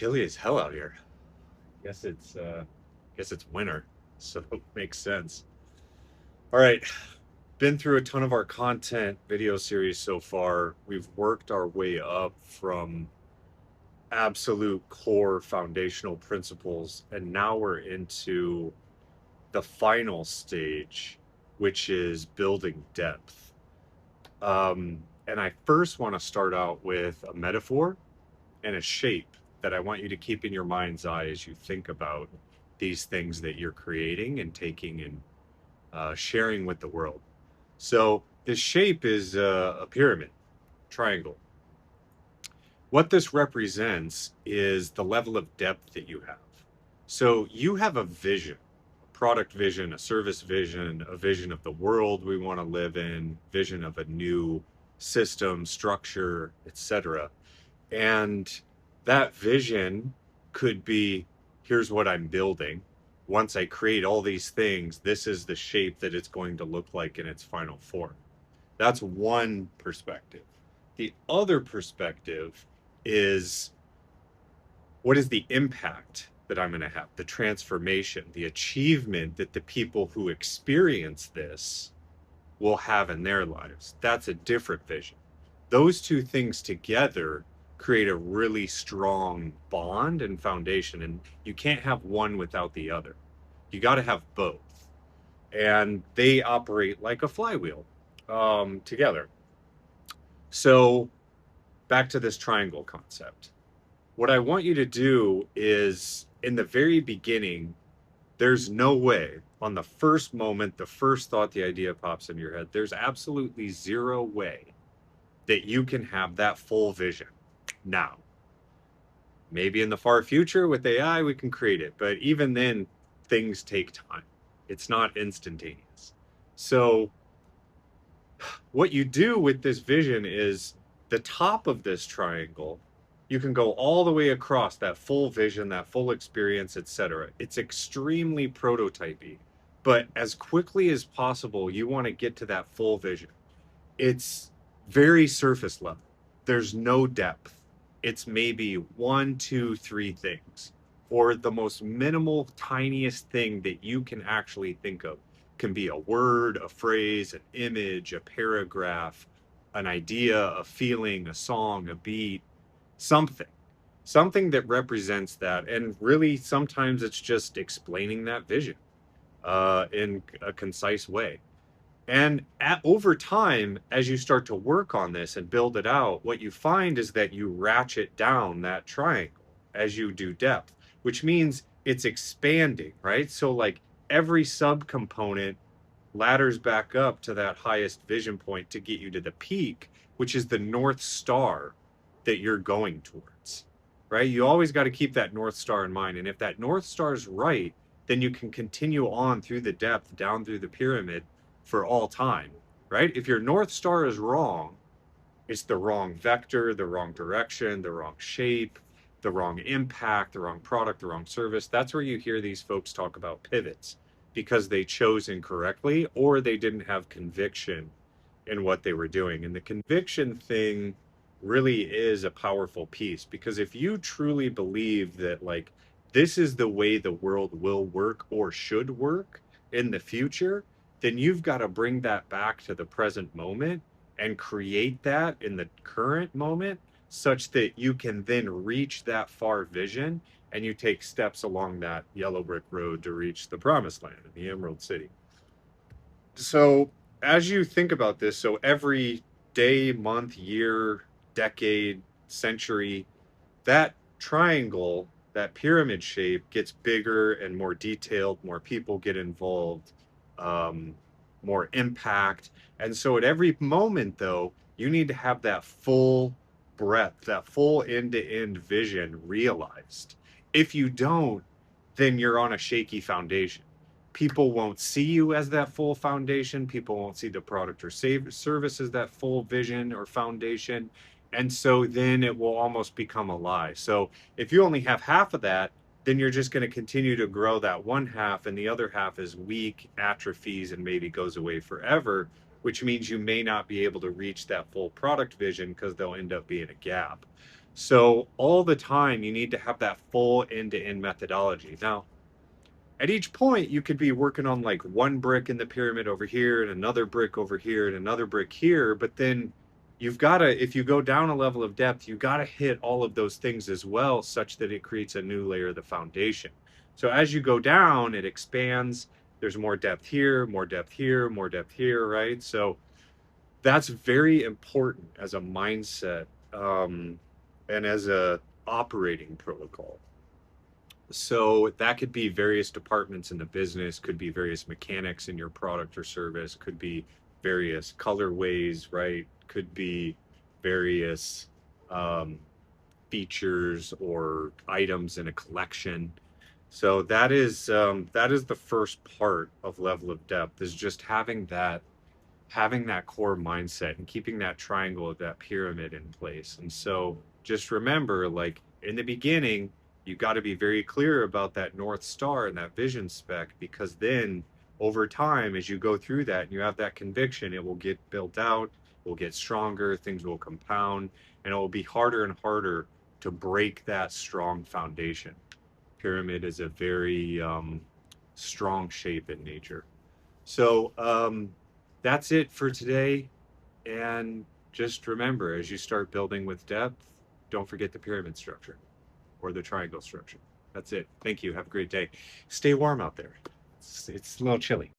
chilly as hell out here. Guess it's winter, so it makes sense. All right, been through a ton of our content video series so far. We've worked our way up from absolute core foundational principles, and now we're into the final stage, which is building depth. And I first want to start out with a metaphor and a shape that I want you to keep in your mind's eye as you think about these things that you're creating and taking and sharing with the world. So this shape is a pyramid, triangle. What this represents is the level of depth that you have. So you have a vision, a product vision, a service vision, a vision of the world we want to live in, vision of a new system, structure, etc. And that vision could be, here's what I'm building. Once I create all these things, this is the shape that it's going to look like in its final form. That's one perspective. The other perspective is, what is the impact that I'm going to have, the transformation, the achievement that the people who experience this will have in their lives? That's a different vision. Those two things together create a really strong bond and foundation, and you can't have one without the other. You got to have both, and they operate like a flywheel together. So back to this triangle concept. What I want you to do is, in the very beginning, there's no way, on the first moment, the first thought, the idea pops in your head, there's absolutely zero way that you can have that full vision now. Maybe in the far future with AI, we can create it. But even then, things take time. It's not instantaneous. So what you do with this vision is, the top of this triangle, you can go all the way across that full vision, that full experience, etc. It's extremely prototypey, but as quickly as possible, you want to get to that full vision. It's very surface level. There's no depth. It's maybe one, two, three things, or the most minimal, tiniest thing that you can actually think of. Can be a word, a phrase, an image, a paragraph, an idea, a feeling, a song, a beat, something. Something that represents that. And really, sometimes it's just explaining that vision in a concise way. And over time, as you start to work on this and build it out, what you find is that you ratchet down that triangle as you do depth, which means it's expanding, right? So, like, every subcomponent ladders back up to that highest vision point to get you to the peak, which is the North Star that you're going towards, right? You always got to keep that North Star in mind. And if that North Star is right, then you can continue on through the depth, down through the pyramid for all time, right? If your North Star is wrong, it's the wrong vector, the wrong direction, the wrong shape, the wrong impact, the wrong product, the wrong service. That's where you hear these folks talk about pivots, because they chose incorrectly or they didn't have conviction in what they were doing. And the conviction thing really is a powerful piece, because if you truly believe that, like, this is the way the world will work or should work in the future, then you've got to bring that back to the present moment and create that in the current moment, such that you can then reach that far vision and you take steps along that yellow brick road to reach the promised land in the Emerald City. So as you think about this, so every day, month, year, decade, century, that triangle, that pyramid shape gets bigger and more detailed, more people get involved, um, more impact. And so at every moment, though, you need to have that full breadth, that full end-to-end vision realized. If you don't, then you're on a shaky foundation. People won't see you as that full foundation. People won't see the product or service as that full vision or foundation. And so then it will almost become a lie. So if you only have half of that, then you're just going to continue to grow that one half, and the other half is weak, atrophies, and maybe goes away forever, which means you may not be able to reach that full product vision because there'll end up being a gap. So all the time, you need to have that full end-to-end methodology. Now, at each point, you could be working on like one brick in the pyramid over here and another brick over here and another brick here. But then you've got to, if you go down a level of depth, you got to hit all of those things as well, such that it creates a new layer of the foundation. So as you go down, it expands. There's more depth here, more depth here, more depth here, right? So that's very important as a mindset, and as a operating protocol. So that could be various departments in the business, could be various mechanics in your product or service, could be various colorways, right? Could be various um, features or items in a collection. So that is the first part of level of depth, is just having that core mindset and keeping that triangle of that pyramid in place. And so just remember, like in the beginning, you got to be very clear about that North Star and that vision spec, because then over time, as you go through that and you have that conviction, it will get built out, it will get stronger, things will compound, and it will be harder and harder to break that strong foundation. Pyramid is a very strong shape in nature. So that's it for today. And just remember, as you start building with depth, don't forget the pyramid structure or the triangle structure. That's it. Thank you. Have a great day. Stay warm out there. It's a little chilly.